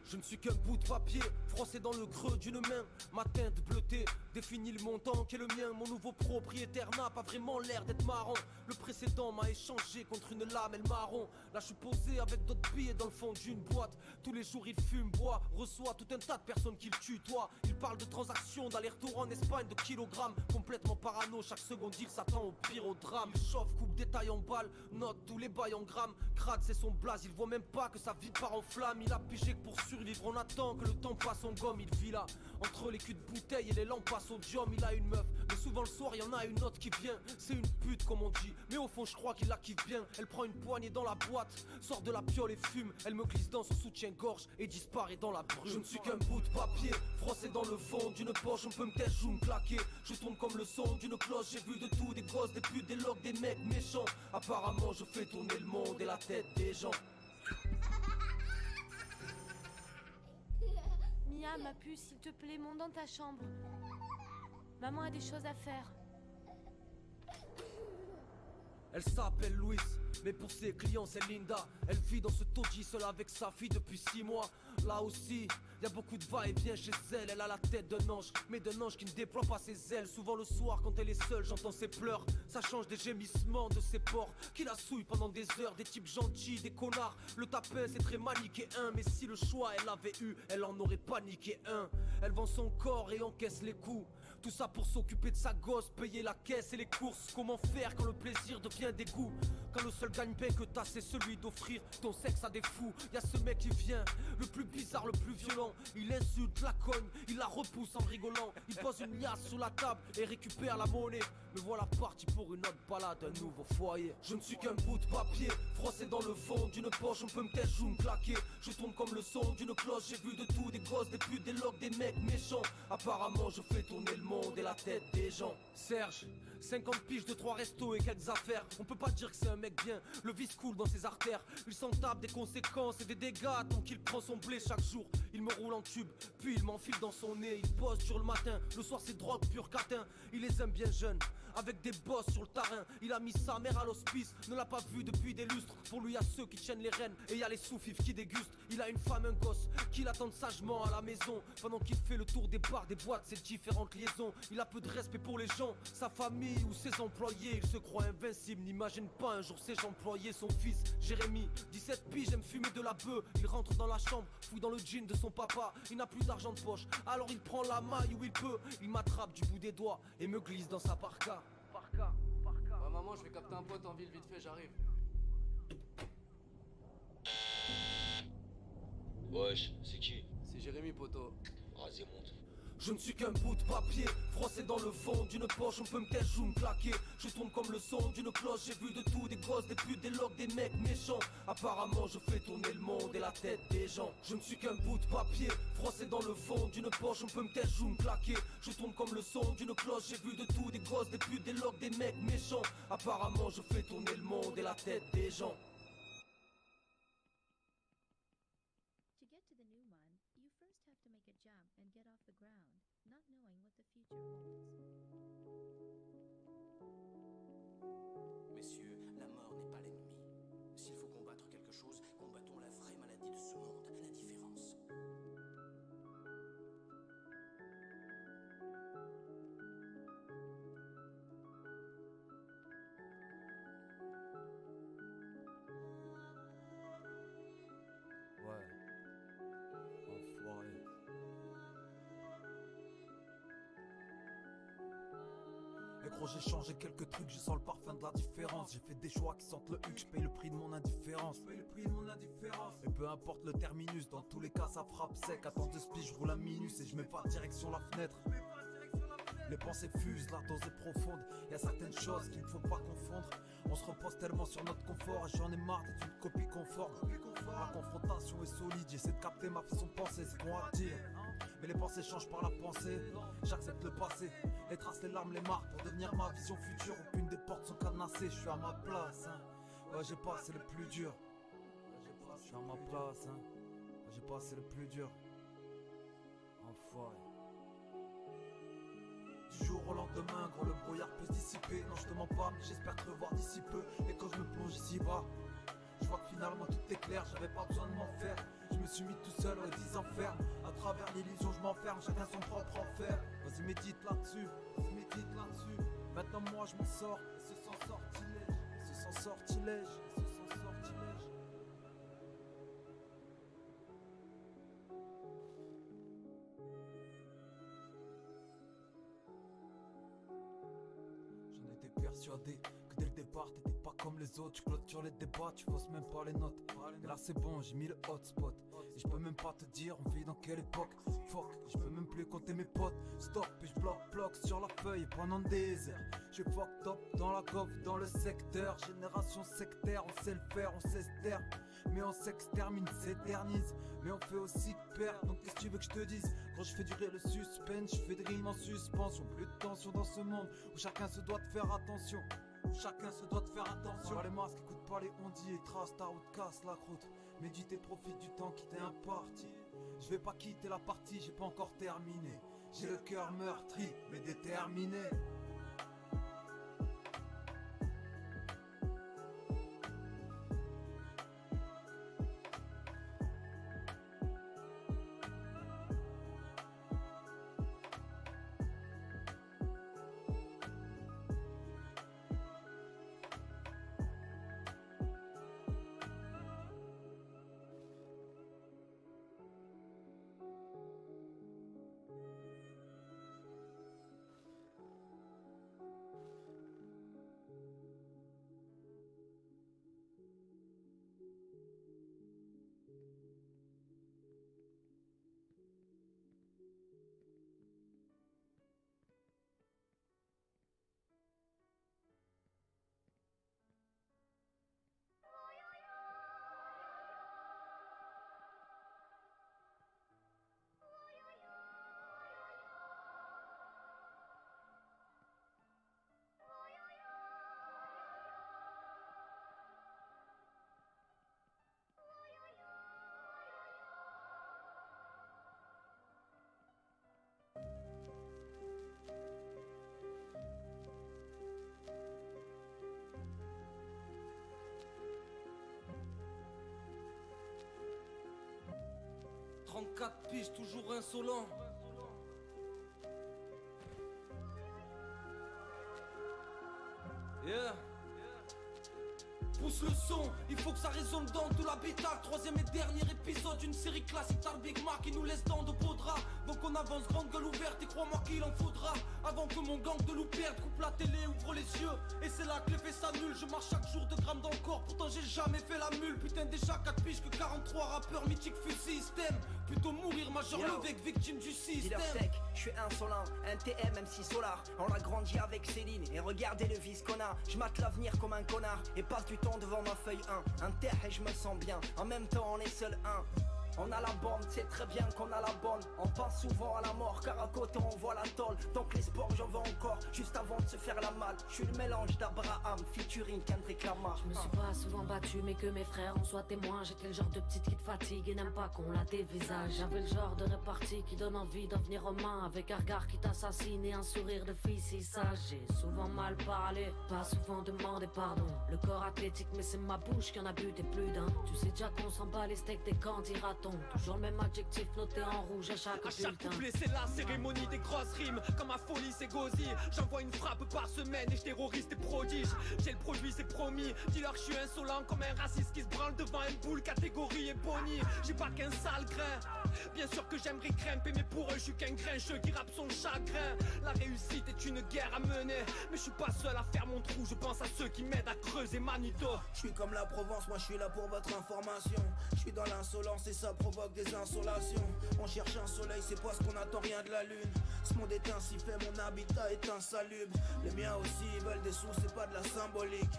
Je ne suis qu'un bout de papier, froissé dans le creux d'une main. Ma teinte bleutée définit le montant qui est le mien. Mon nouveau propriétaire n'a pas vraiment l'air d'être marrant. Le précédent m'a échangé contre une lamelle marron. Là je suis posé avec d'autres billets dans le fond d'une boîte. Tous les jours il fume, boit, reçoit tout un tas de personnes qui le tutoient. Il parle de transactions, d'aller-retour en Espagne, de kilogrammes. Complètement parano, chaque seconde il s'attend au pire, au drame. Il chauffe, coupe détail en balles, note tous les bails en grammes. Crade c'est son blaze, il voit même pas que sa vie part en flamme. Il a pigé que pour survivre on attend que le temps passe en gomme. Il vit là, entre les culs de bouteille et les lampes à sodium. Il a une meuf, mais souvent le soir y en a une autre qui vient. C'est une pute comme on dit, mais au fond je crois qu'il la kiffe bien. Elle prend une poignée dans la boîte, sort de la piole et fume. Elle me glisse dans son soutien-gorge et disparaît dans la brume. Je ne suis qu'un bout de papier, froissé dans le fond d'une poche. On peut me taire ou me claquer, je tourne comme le son d'une cloche. J'ai vu de tout, des gosses, des putes, des logs, des mecs méchants. Apparemment je fais tourner le monde et la tête des gens. Mia, ma puce, s'il te plaît, monte dans ta chambre. Maman a des choses à faire. Elle s'appelle Louise, mais pour ses clients c'est Linda. Elle vit dans ce taudis seule avec sa fille depuis 6 mois. Là aussi, y a beaucoup de va-et-vient chez elle. Elle a la tête d'un ange, mais d'un ange qui ne déploie pas ses ailes. Souvent le soir quand elle est seule, j'entends ses pleurs. Ça change des gémissements de ses pores qui la souillent pendant des heures. Des types gentils, des connards. Le tapin c'est très mal niqué un, mais si le choix elle avait eu, elle en aurait pas niqué un. Elle vend son corps et encaisse les coups. Tout ça pour s'occuper de sa gosse, payer la caisse et les courses. Comment faire quand le plaisir devient dégoût? Quand le seul gagne-pain que t'as c'est celui d'offrir ton sexe à des fous. Y'a ce mec qui vient, le plus bizarre, le plus violent. Il insulte, la cogne, il la repousse en rigolant. Il pose une liasse sur la table et récupère la monnaie. Me voilà parti pour une autre balade, un nouveau foyer. Je ne suis qu'un bout de papier, froissé dans le fond d'une poche. On peut me taire ou me claquer, je tourne comme le son d'une cloche. J'ai vu de tout, des gosses, des putes, des logs, des mecs méchants. Apparemment je fais tourner le monde et la tête des gens. Serge, 50 piges de 3 restos et quelques affaires. On peut pas dire que c'est un mec bien, le vice coule dans ses artères. Il s'en tape des conséquences et des dégâts tant qu'il prend son blé chaque jour. Il me roule en tube, puis il m'enfile dans son nez. Il pose sur le matin, le soir c'est drogue pure catin. Il les aime bien jeunes, avec des bosses sur le tarin. Il a mis sa mère à l'hospice, ne l'a pas vu depuis des lustres. Pour lui y'a ceux qui tiennent les rênes et y'a les sous-fifs qui dégustent. Il a une femme, un gosse, qui l'attendent sagement à la maison. Pendant qu'il fait le tour des bars, des boîtes, ses différentes liaisons. Il a peu de respect pour les gens, sa famille ou ses employés. Il se croit invincible, n'imagine pas un jour ses employés. Son fils, Jérémy, 17 piges, aime fumer de la bœuf. Il rentre dans la chambre, fouille dans le jean de son papa. Il n'a plus d'argent de poche, alors il prend la maille où il peut. Il m'attrape du bout des doigts et me glisse dans sa parka. Ouais maman, je vais capter un pote en ville vite fait, j'arrive. Wesh, c'est qui? C'est Jérémy poto. Vas-y, monte. Je ne suis qu'un bout de papier, froissé dans le fond d'une poche. On peut me taire ou me claquer, je tourne comme le son d'une cloche. J'ai vu de tout, des gosses, des putes, des logs, des mecs méchants. Apparemment je fais tourner le monde et la tête des gens. Je ne suis qu'un bout de papier, froissé dans le fond d'une poche. On peut me taire ou me claquer, je tourne comme le son d'une cloche. J'ai vu de tout, des gosses, des putes, des logs, des mecs méchants. Apparemment je fais tourner le monde et la tête des gens. To get to the new one, you first have to make a jump and get off the ground, not knowing what the future holds. Messieurs, la mort n'est pas l'ennemi. S'il faut combattre quelque chose, combattons la vraie maladie de ce monde, l'indifférence. Ouais, enfoiré. Et gros j'ai changé quelques trucs, je sens le parfum de la différence. J'ai fait des choix qui sentent le huc, je paye le prix de mon indifférence. Et peu importe le terminus, dans tous les cas ça frappe sec. Attends 2 spies, je roule un minus et je mets pas direction la fenêtre. Les pensées fusent, la dose est profonde. Y'a certaines choses qu'il ne faut pas confondre. On se repose tellement sur notre confort et j'en ai marre d'être une copie conforme. La confrontation est solide, j'essaie de capter ma façon de penser, c'est qu'on va dire. Mais les pensées changent par la pensée. J'accepte le passé, les traces, les larmes, les marques pour devenir ma vision future. Aucune des portes sont cadenassées, je suis à ma place hein. Ouais j'ai passé le plus dur. Je suis à ma place hein. Ouais, j'ai passé le plus dur. Enfoiré. Du jour au lendemain, gros le brouillard peut se dissiper. Non je te mens pas mais j'espère te revoir d'ici peu. Et quand je me plonge ici bas, Je vois que finalement tout est clair, j'avais pas besoin de m'en faire. Je me suis mis tout seul, ouais 10 enfermes. À travers l'illusion je m'enferme, chacun son propre enfer. Vas-y médite là-dessus, vas-y médite là-dessus. Maintenant moi je m'en sors, et ce sans sortilège, et ce sans sortilège, et ce sans sortilège. J'en étais persuadé que dès le départ t'étais pas comme les autres. Tu clôtures les débats, tu fausses même pas les notes. Et là c'est bon, j'ai mis le hotspot. Et je peux même pas te dire on vit dans quelle époque. Fuck, je peux même plus compter mes potes. Stop et je bloque sur la feuille pendant des heures. Je suis fucked up dans la coffre, dans le secteur. Génération sectaire, on sait le faire, on sait se taire. Mais on s'extermine, s'éternise. Mais on fait aussi que perdre, donc qu'est-ce que tu veux que je te dise? Quand je fais durer le suspense, je fais des rimes en suspension. Plus de tension dans ce monde où chacun se doit de faire attention. Chacun se doit de faire attention. Les masques écoutent pas les ondits et trace ta route, casse la croûte. Médite et profite du temps qui t'est imparti. Je vais pas quitter la partie, j'ai pas encore terminé. J'ai le cœur meurtri, mais déterminé. « 34 piges, toujours insolent. Yeah. Pousse le son, il faut que ça résonne dans tout l'habitacle. Troisième et dernier épisode d'une série classique d'un Big Mac qui nous laisse dans de beaux draps. Donc on avance grande gueule ouverte et crois-moi qu'il en faudra. Avant que mon gang de loup perde, coupe la télé, ouvre les yeux. Et c'est là que l'effet s'annule, je marche chaque jour 2 grammes dans le corps. Pourtant j'ai jamais fait la mule, putain déjà 4 piges que 43 rappeurs mythiques fut système. Plutôt mourir majeur Levec, victime du système. Dealer tech, je suis insolent, un TM MC Solar. On l'a grandi avec Céline et regardez le vice qu'on a. Je mate l'avenir comme un connard et passe du temps devant ma feuille 1. Un terre et je me sens bien, en même temps on est seul un. On a la bande, c'est très bien qu'on a la bonne. On pense souvent à la mort car à côté on voit la tôle. Donc les sports j'en veux encore, juste avant de se faire la malle. Je suis le mélange d'Abraham, featuring Kendrick Lamar. Je me suis pas souvent battu mais que mes frères en soient témoins. J'étais le genre de petite qui te fatigue et n'aime pas qu'on la dévisage. J'avais le genre de répartie qui donne envie d'en venir aux mains. Avec un regard qui t'assassine et un sourire de fille si sage. J'ai souvent mal parlé, pas souvent demandé pardon. Le corps athlétique mais c'est ma bouche qui en a buté plus d'un. Tu sais déjà qu'on s'en bat les steaks des candidatons. Toujours le même adjectif noté en rouge à chaque bulletin. couplet c'est la cérémonie des grosses rimes. Comme ma folie c'est Gozi. J'envoie une frappe par semaine et je terrorise tes prodiges. J'ai le produit c'est promis. Dis-leur je suis insolent comme un raciste qui se branle devant un boule catégorie et boni. J'ai pas qu'un sale grain. Bien sûr que j'aimerais grimper mais pour eux je suis qu'un grincheux qui rappe son chagrin. La réussite est une guerre à mener. Mais je suis pas seul à faire mon trou. Je pense à ceux qui m'aident à creuser Manito. Je suis comme la Provence, moi je suis là pour votre information. Je suis dans l'insolence et ça provoque des insolations. On cherche un soleil, c'est parce qu'on attend rien de la lune. Ce monde est ainsi fait, mon habitat est insalubre. Les miens aussi, ils veulent des sous, c'est pas de la symbolique.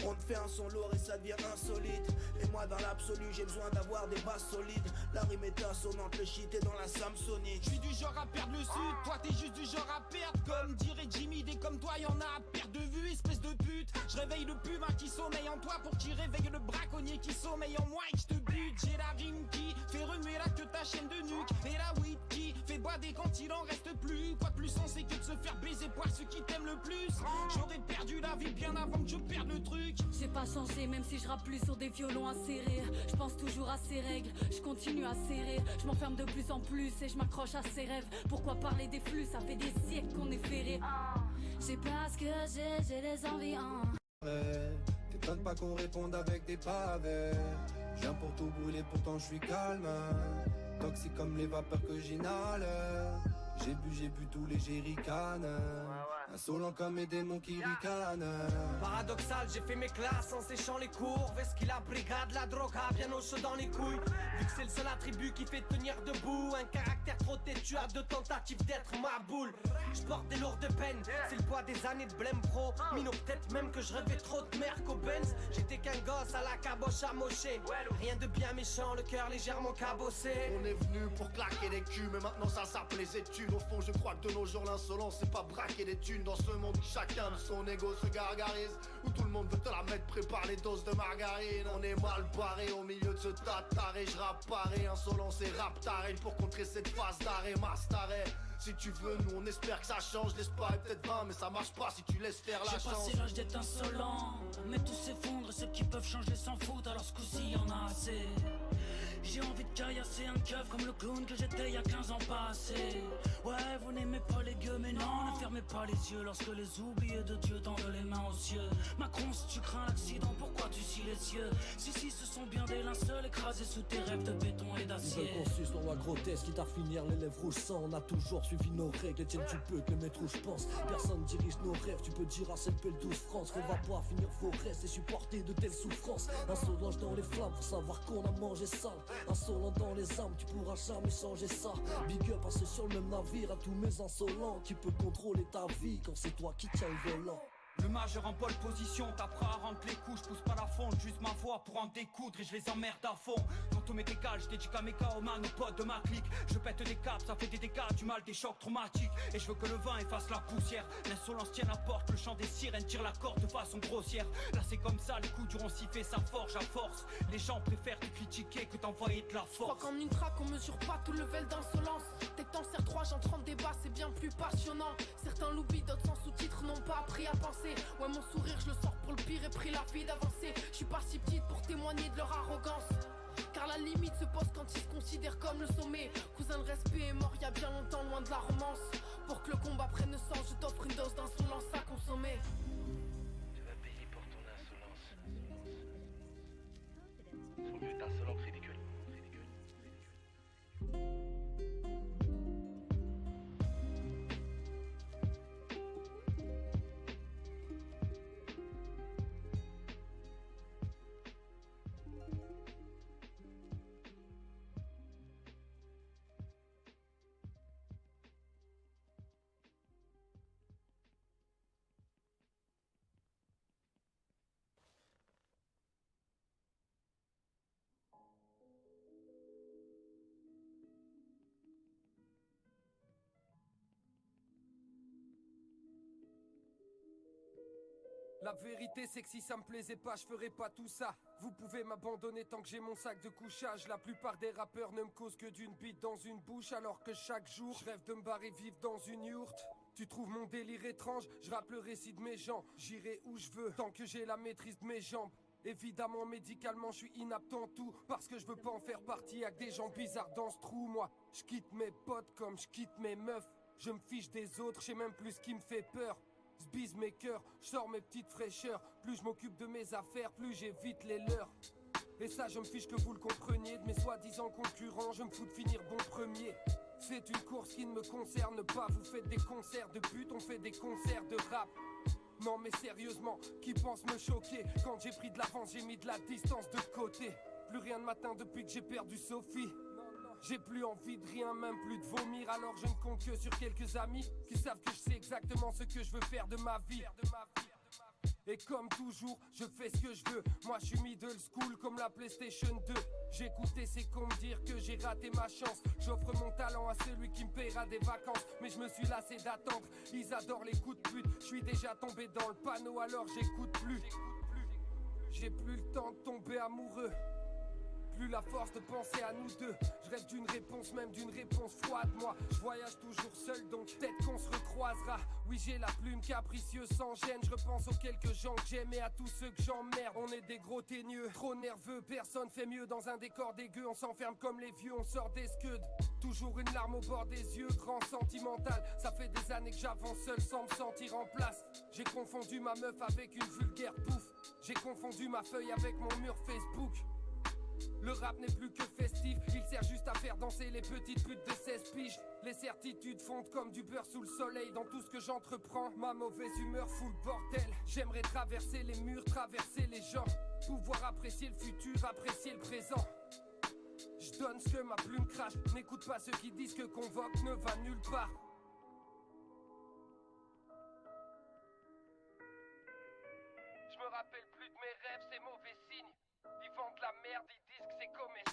On te fait un son lourd et ça devient insolite. Et moi dans l'absolu j'ai besoin d'avoir des basses solides. La rime est assonante, le shit est dans la Samsonite. Je suis du genre à perdre le sud, toi t'es juste du genre à perdre. Comme dirait Jimmy, des comme toi y'en a à perdre de vue, espèce de pute. Je réveille le puma qui sommeille en toi pour qu'il réveille le braconnier qui sommeille en moi et que je te bute. J'ai la rime qui fait remuer la queue ta chaîne de nuque. Et la weed qui fait boiter quand il en reste plus. Quoi de plus sensé que de se faire baiser par ceux qui t'aiment le plus. plus. J'aurais perdu la vie bien avant que je perde le truc. J'ai pas changé même si je rappe plus sur des violons à serrer. Je pense toujours à ces règles, je continue à serrer. Je m'enferme de plus en plus et je m'accroche à ces rêves. Pourquoi parler des flux, ça fait des siècles qu'on est ferré. J'ai pas ce que j'ai les envies. T'étonnes pas qu'on réponde avec des pavés. Je viens pour tout brûler, pourtant je suis calme. Toxique comme les vapeurs que j'inhale. J'ai bu tous les jerrycans. Insolent comme mes démons qui ricanent. Paradoxal, j'ai fait mes classes en séchant les cours. Vest qu'il a brigade, la drogue a bien au chaud dans les couilles. Vu que c'est le seul attribut qui fait tenir debout. Un caractère trop têtu à deux tentatives d'être ma boule. Je porte des lourdes peines, c'est le poids des années de blême pro. Mino peut-être même que je rêvais trop de mer qu'au Benz. J'étais qu'un gosse à la caboche amochée. Rien de bien méchant, le cœur légèrement cabossé. On est venu pour claquer des culs, mais maintenant ça s'appelle les études. Au fond je crois que de nos jours l'insolence c'est pas braquer des thunes. Dans ce monde où chacun de son ego se gargarise, où tout le monde veut te la mettre, prépare les doses de margarine. On est mal barré au milieu de ce tas de tarés. Je rappe pareil, insolence et rap taré pour contrer cette phase d'arrêt, mastaré. Si tu veux, nous on espère que ça change. L'espoir est peut-être vain, mais ça marche pas si tu laisses faire la chance. J'ai passé l'âge d'être insolent, mais tout s'effondre. Ceux qui peuvent changer s'en foutent, alors ce coup-ci y'en a assez. J'ai envie de caillasser un keuf comme le clown que j'étais il y a 15 ans passés. Ouais, vous n'aimez pas les gueux, mais non, ne fermez pas les yeux lorsque les oubliés de Dieu tendent les mains aux cieux. Macron, si tu crains l'accident, pourquoi tu scies les cieux? Si, ce sont bien des linceuls écrasés sous tes rêves de béton et d'acier. Ils veulent qu'on suce loi grotesque, quitte à finir les lèvres rouges sang. On a toujours suivi nos règles, tiens tu peux que le mettre où je pense. Personne dirige nos rêves, tu peux dire à cette belle douce France qu'on va pas finir vos restes et supporter de telles souffrances. Insolence dans les flammes, faut savoir qu'on a mangé sale. Insolent dans les âmes, tu pourras jamais changer ça. Big up à ceux sur le même navire, à tous mes insolents. Qui peut contrôler ta vie quand c'est toi qui tiens le volant? Le majeur en pole position, t'apprends à rendre les coups, je pousse pas la fonte, juste ma voix pour en découdre et je les emmerde à fond. Quand tout m'est égal, je dédique à mes man, aux potes de ma clique. Je pète des caps, ça fait des dégâts, du mal, des chocs traumatiques. Et je veux que le vin efface la poussière. L'insolence tienne à porte, le chant des sirènes tire la corde de façon grossière. Là c'est comme ça, les coups duront siffler, ça forge à force. Les gens préfèrent te critiquer que t'envoyer de la force. Je crois qu'en une track on mesure pas tout le level d'insolence. Dès que t'en sers 3, j'en 30 débats, c'est bien plus passionnant. Certains l'oublient, d'autres sans sous-titres n'ont pas appris à penser. Ouais, mon sourire je le sors pour le pire et pris la vie d'avancer. Je suis pas si petite pour témoigner de leur arrogance, car la limite se pose quand ils se considèrent comme le sommet. Cousin, le respect est mort il y a bien longtemps, loin de la romance. Pour que le combat prenne sens, je t'offre une dose d'insolence à consommer. Tu vas payer pour ton insolence. Faut mieux être insolent que ridicule. La vérité c'est que si ça me plaisait pas, je ferais pas tout ça. Vous pouvez m'abandonner tant que j'ai mon sac de couchage. La plupart des rappeurs ne me causent que d'une bite dans une bouche, alors que chaque jour, je rêve de me barrer vivre dans une yourte. Tu trouves mon délire étrange, je rappe le récit de mes gens. J'irai où je veux, tant que j'ai la maîtrise de mes jambes. Évidemment, médicalement, je suis inapte en tout, parce que je veux pas en faire partie avec des gens bizarres dans ce trou. Moi, je quitte mes potes comme je quitte mes meufs. Je me fiche des autres, je sais même plus ce qui me fait peur. J'bise mes cœurs, j'sors mes petites fraîcheurs. Plus je m'occupe de mes affaires, plus j'évite les leurs. Et ça je me fiche que vous le compreniez. De mes soi-disant concurrents, je me fous de finir bon premier. C'est une course qui ne me concerne pas. Vous faites des concerts de pute, on fait des concerts de rap. Non mais sérieusement, qui pense me choquer? Quand j'ai pris de l'avance, j'ai mis de la distance de côté. Plus rien de matin depuis que j'ai perdu Sophie. J'ai plus envie de rien, même plus de vomir. Alors je ne compte que sur quelques amis qui savent que je sais exactement ce que je veux faire de ma vie. Et comme toujours, je fais ce que je veux. Moi je suis middle school comme la PlayStation 2. J'écoutais ces cons me dire que j'ai raté ma chance. J'offre mon talent à celui qui me paiera des vacances. Mais je me suis lassé d'attendre, ils adorent les coups de pute. Je suis déjà tombé dans le panneau alors j'écoute plus. J'ai plus le temps de tomber amoureux. plus la force de penser à nous deux. Je rêve d'une réponse, même d'une réponse froide. Moi, je voyage toujours seul, donc peut-être qu'on se recroisera. Oui, j'ai la plume capricieuse sans gêne. Je repense aux quelques gens que j'aime et à tous ceux que j'emmerde. On est des gros teigneux, trop nerveux, personne fait mieux. Dans un décor dégueu, on s'enferme comme les vieux, on sort des scuds. Toujours une larme au bord des yeux, grand sentimental. Ça fait des années que j'avance seul sans me sentir en place. J'ai confondu ma meuf avec une vulgaire pouffe. J'ai confondu ma feuille avec mon mur Facebook. Le rap n'est plus que festif, il sert juste à faire danser les petites putes de 16 piges. Les certitudes fondent comme du beurre sous le soleil dans tout ce que j'entreprends. Ma mauvaise humeur fout le bordel. J'aimerais traverser les murs, traverser les gens. Pouvoir apprécier le futur, apprécier le présent. Je donne ce que ma plume crache. N'écoute pas ceux qui disent que Convoque ne va nulle part. Je me rappelle plus de mes rêves, c'est mauvais signe. Ils vendent de la merde, ils disent que c'est comestible.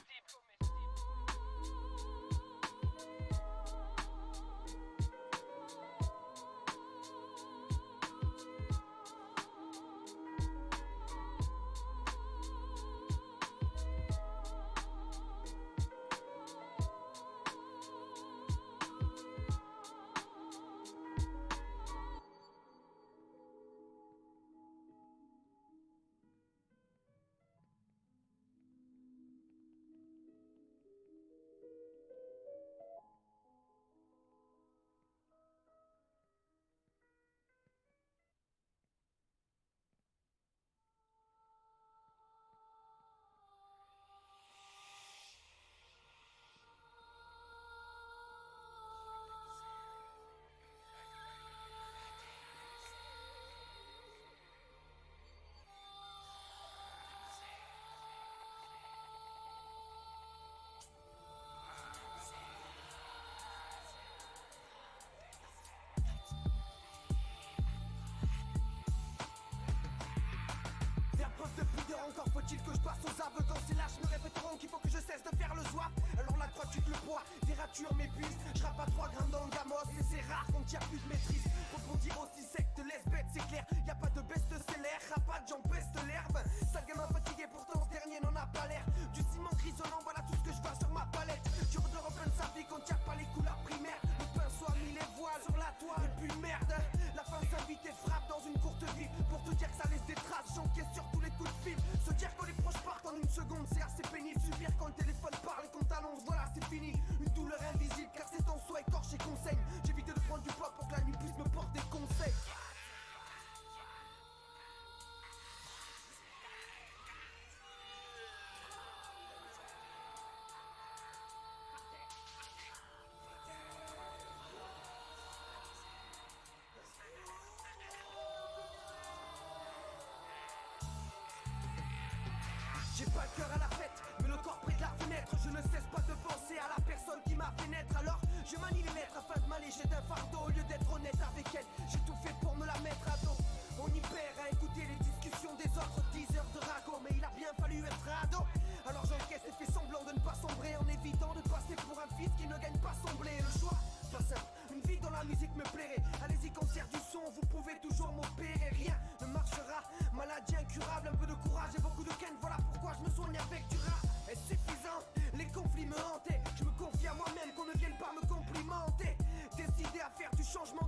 Encore faut-il que je passe aux aveux. Quand ces lâches me répéteront qu'il faut que je cesse de faire le soif. Alors la croix-tu que le poids des ratures m'épuise. Je rappe à 3 grammes dans le gamos et c'est rare qu'on tire plus de maîtrise. Rebondir aussi sec te laisse bête, c'est clair. Y'a pas de best-seller, rapat, j'en peste l'herbe. Sale gamin fatigué, pourtant ce dernier n'en a pas l'air. Du ciment grisonnant, voilà tout ce que je vois sur ma palette. Dur de reprendre sa vie quand y'a pas les couleurs primaires. Le pinceau a mis les voiles sur la toile. Et puis merde, la fin s'invite et frappe dans une courte vie. Pour te dire que ça laisse des traces, j'encaisse sur tous les coups de fil. Se dire que les proches partent en une seconde, c'est assez pénible. Subir quand le téléphone parle et qu'on t'annonce, voilà c'est fini. Une douleur invisible car c'est en soi écorché qu'on saigne. J'évite de prendre du poids pour que la nuit puisse me porter conseil. J'ai pas le cœur à la fête, mais le corps près de la fenêtre. Je ne cesse pas de penser à la personne qui m'a fait naître. Alors je manie les lettres afin de m'alléger d'un fardeau. Au lieu d'être honnête avec elle, j'ai tout fait pour me la mettre à dos. On y perd à écouter les discussions des autres, 10 heures de ragot. Mais il a bien fallu être ado. Alors j'encaisse et fais semblant de ne pas sombrer, en évitant de passer pour un fils qui ne gagne pas son blé. Le choix, pas simple, une vie dans la musique me plairait. Allez-y concert du son, vous pouvez toujours m'opérer. Rien ne marchera, maladie incurable. Un peu de courage et beaucoup de ken, voilà pourquoi je me soigne avec du rap. Est-ce suffisant? Les conflits me hantaient. Je me confie à moi-même qu'on ne vienne pas me complimenter. Décidé à faire du changement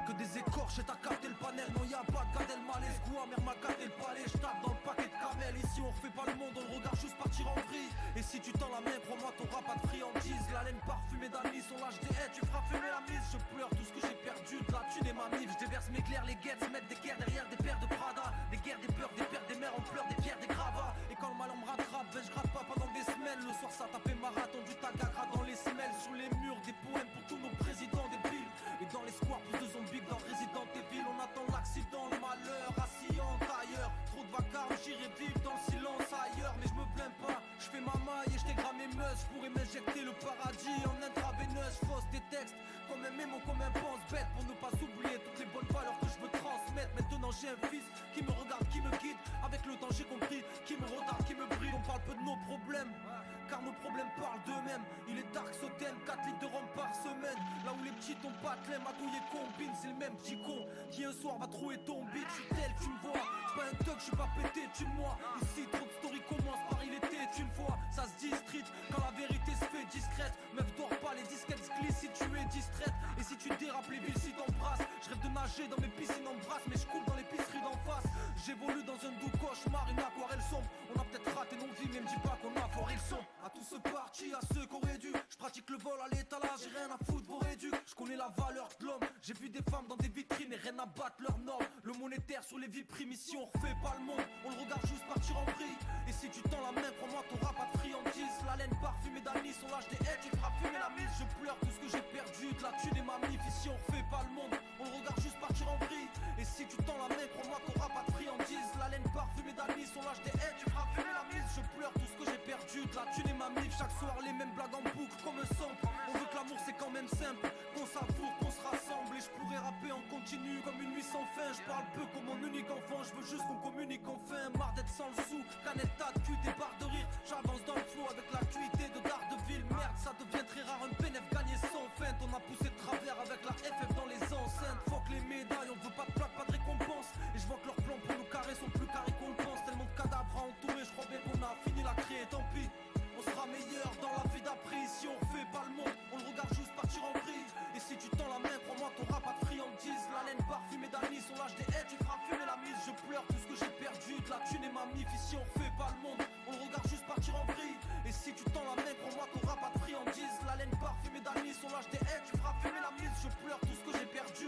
que des écorches et t'as capté le panel. Non y'a pas de Gad Elmaleh, ce goût amer m'a gâté le palais. J'tape dans le paquet de camel. Ici on refait pas le monde, on le regarde juste partir en vrille. Et si tu tends la main, crois-moi t'auras pas de friandise. La laine parfumée d'anis, on lâche des haies, tu feras fumer la mise. Je pleure tout ce que j'ai perdu, de la thune et ma mif. Je déverse mes clairs, les guettes se mettent des guerres derrière des paires de Prada. Des guerres, des peurs, des pères, des mères, on pleure des pierres, des gravats. Et quand le mal on me rattrape, ben je gratte pas pendant des semaines. Le soir ça tapait marathon, du tagagra dans les semelles. Sur les murs, des poèmes pour tous nos présidents débiles. Et dans les squares, plus de zombies que dans Resident Evil. On attend l'accident, le malheur, assillant ailleurs. Trop de vacarme, j'irai vivre dans le silence ailleurs. Mais je me plains pas, je fais ma maille et je dégrame mes meufs. Je pourrais m'injecter le paradis en intraveineuse. Fausse des textes, comme un mémo, comme un pense-bête. Pour ne pas oublier toutes les bonnes valeurs que je veux transmettre. Maintenant j'ai un fils qui me regarde, qui me guide. Avec le temps j'ai compris, qui me retarde, qui me brille. On parle peu de nos problèmes, car nos problèmes parlent d'eux-mêmes. Il est dark Soten, 4 litres de rhum par semaine. Là où les petits tombent pas de lait, matouillé combine. C'est le même petit con qui un soir va trouver ton beat. Je suis tel, tu me vois, pas un thug, je suis pas pété, tu moi. Ici trop de stories commencent par il était une fois. Ça se dit street, quand la vérité se fait discrète. Meuf dors pas, les disquettes se glissent si tu es distraite. Et si tu dérapes, les villes si t'embrasses. Je rêve de nager dans mes piscines en brasse, mais je coule dans l'épicerie d'en face. J'évolue dans un doux cauchemar, une aquarelle sombre. On a peut-être raté nos vies, mais me dis pas qu'on a foiré le son. À tous ceux partis, à ceux qui auraient dû. Je pratique le vol à l'étalage, j'ai rien à foutre vos réducs. Je connais la valeur de l'homme, j'ai vu des femmes dans des vitrines et rien à battre leurs normes. Le monétaire sur les vies primes, ici on refait pas le monde. On le regarde juste partir en vrille. Et si tu tends la main, crois-moi t'auras pas de friandise. La laine parfumée d'anis, on lâche des haies, tu feras fumer la mise. Je pleure tout ce que j'ai perdu, de la thune et ma mif. Ici on refait pas le monde, on le regarde juste partir en vrille. Et si tu tends la main, crois-moi t'auras pas de friandise. La laine parfumée d'anis, on lâche des haies, tu feras fumer la mise. Je pleure tout ce que j'ai perdu, de la thune et ma mif. Chaque soir les mêmes blagues en boucle comme un sample. On veut que l'amour c'est quand même simple, qu'on savoure, qu'on se rassemble. Et je pourrais rapper en continu comme une nuit sans fin. Je parle peu comme mon unique enfant, je veux juste qu'on communique enfin. Marre d'être sans le sou, canette tas de cul, des barres de rire. J'avance dans le flot avec l'actualité de Daredevil. Merde, ça devient très rare, un PNF gagné sans feinte. On a poussé de travers avec la FF dans les enceintes. Fuck les médailles, on veut pas de plaque, pas de récompense. Et je vois que leurs plans pour nous carrer sont plus carrés qu'on le pense. Tellement de cadavres à entourer, je crois bien qu'on a fini la créer, tant pis. On sera meilleur dans la vie d'après. Ici on refait pas le monde, on le regarde juste partir en vrille. Et si tu tends la main, crois-moi t'auras pas de friandise. La laine parfumée d'anis, on lâche des haies, tu feras fumer la mise. Je pleure tout ce que j'ai perdu, de la thune et ma mif. Ici on refait pas le monde, on le regarde juste partir en vrille. Et si tu tends la main, crois-moi t'auras pas de friandise. La laine parfumée d'anis, on lâche des haies, tu feras fumer la mise. Je pleure tout ce que j'ai perdu.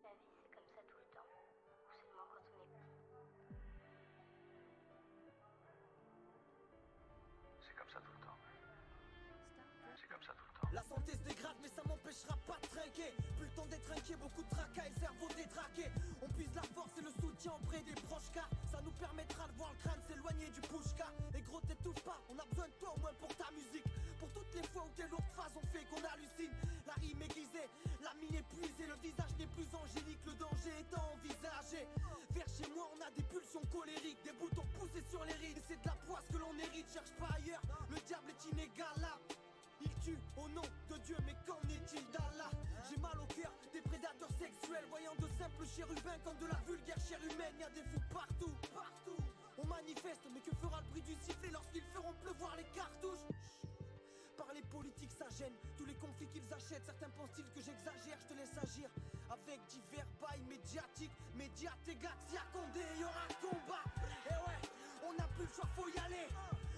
La vie, c'est comme ça tout le temps, ou seulement quand on est... C'est comme ça tout le temps. C'est comme ça tout le temps. La santé se dégrade mais ça m'empêchera pas de trinquer. Plus le temps d'être inquiet, beaucoup de tracas et le cerveau détraqué. On puise la force et le soutien auprès des proches car ça nous permettra de voir le crâne s'éloigner du pushka. Et gros t'étouffe pas, on a besoin de toi au moins pour ta musique. Pour toutes les fois où tes lourdes phrases ont fait qu'on hallucine. La rime aiguisée, la mine épuisée, le visage n'est plus angélique, le danger étant envisagé. Vers chez moi on a des pulsions colériques, des boutons poussés sur les rides. Et c'est de la poisse que l'on hérite, cherche pas ailleurs, le diable est inégalable. Il tue au nom de Dieu, mais qu'en est-il d'Allah? J'ai mal au cœur des prédateurs sexuels, voyant de simples chérubins comme de la vulgaire chair humaine. Y'a des fous partout, partout. On manifeste, mais que fera le bruit du sifflet lorsqu'ils feront pleuvoir les cartouches? Par les politiques ça gêne, tous les conflits qu'ils achètent. Certains pensent-ils que j'exagère, je te laisse agir. Avec divers bails médiatiques, médias, tes gars, s'y a Condé, y'aura combat. Et ouais, on n'a plus le choix, faut y aller.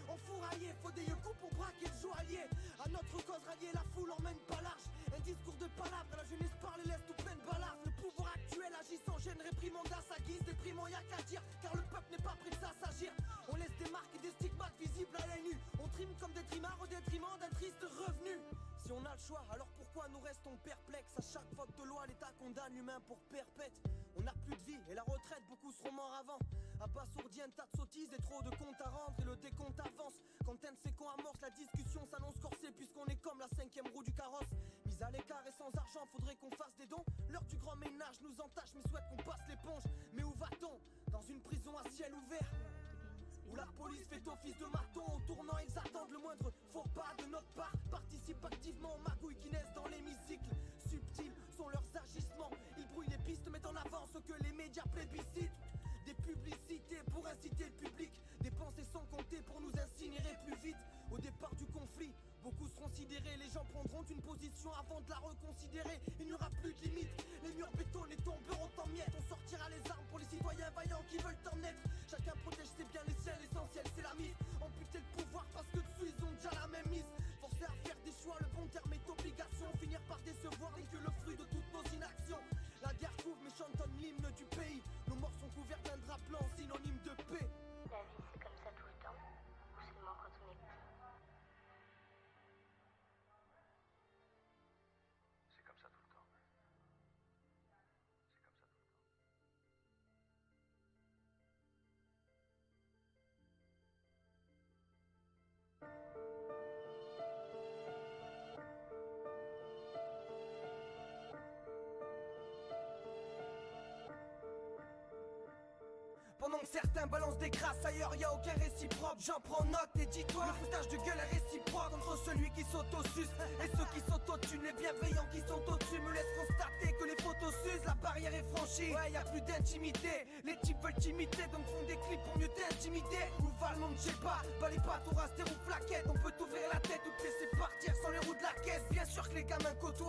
Enfouraillé, faut des coups pour braquer le joaillier. À notre cause rallier, la foule emmène pas large. Un discours de palabres, la jeunesse parle et laisse tout plein de balafres. Le pouvoir actuel agit sans gêne, réprimande à sa guise. Déprimant y'a qu'à dire, car le peuple n'est pas prêt de ça s'agir. On laisse des marques et des stigmates visibles à l'œil nu. On trime comme des trimards au détriment d'un triste revenu. Si on a le choix, alors pourquoi nous restons perplexes? À chaque faute de loi, l'État condamne l'humain pour perpète. On n'a plus de vie et la retraite, beaucoup seront morts avant. Abasourdi, un tas de sottises et trop de comptes à rendre et le décompte avance. Quand un de ces cons amorce, la discussion s'annonce corsée puisqu'on est comme la 5ème roue du carrosse. Mise à l'écart et sans argent, faudrait qu'on fasse des dons. L'heure du grand ménage nous entache mais souhaite qu'on passe l'éponge. Mais où va-t-on? Dans une prison à ciel ouvert où la police fait office de maton. Au tournant ils attendent le moindre faux pas de notre part. Participe activement aux magouilles qui naissent dans l'hémicycle. Subtils sont leurs agissements. Ils brouillent les pistes, mettent en avant ce que les médias plébiscitent. Des publicités pour inciter le public, des pensées sans compter pour nous incinérer plus vite. Au départ du conflit, beaucoup seront sidérés. Les gens prendront une position avant de la reconsidérer. Il n'y aura plus de limite, les murs bétonnés tomberont en miettes. On sortira les armes pour les citoyens vaillants qui veulent en être. Chacun protège ses biens, les siens, l'essentiel c'est la mise. Amputer le pouvoir parce que dessus ils ont déjà la même mise. Forcer à faire des choix, le bon terme est obligation. Finir par décevoir n'est que le fruit de toutes nos inactions. La guerre couvre mais chantonne l'hymne du pays. Nos morts sont couverts d'un drap blanc, synonyme de paix. La vie c'est comme ça tout le temps, ou seulement quand on est petit? C'est comme ça tout le temps. C'est comme ça tout le temps. Pendant que certains balancent des crasses, ailleurs y a aucun réciproque. J'en prends note et dis-toi, le foutage de gueule est réciproque entre celui qui s'auto-suce et ceux qui s'auto-tunent. Les bienveillants qui sont au-dessus me laissent constater que les photos s'usent, la barrière est franchie. Ouais, y a plus d'intimité, les types veulent t'imiter, donc font des clips pour mieux t'intimider. Où va le monde, je sais pas, bas les pattes, au raster ou flaquette. On peut t'ouvrir la tête ou te laisser partir sans les roues de la caisse. Bien sûr que les gamins côtoient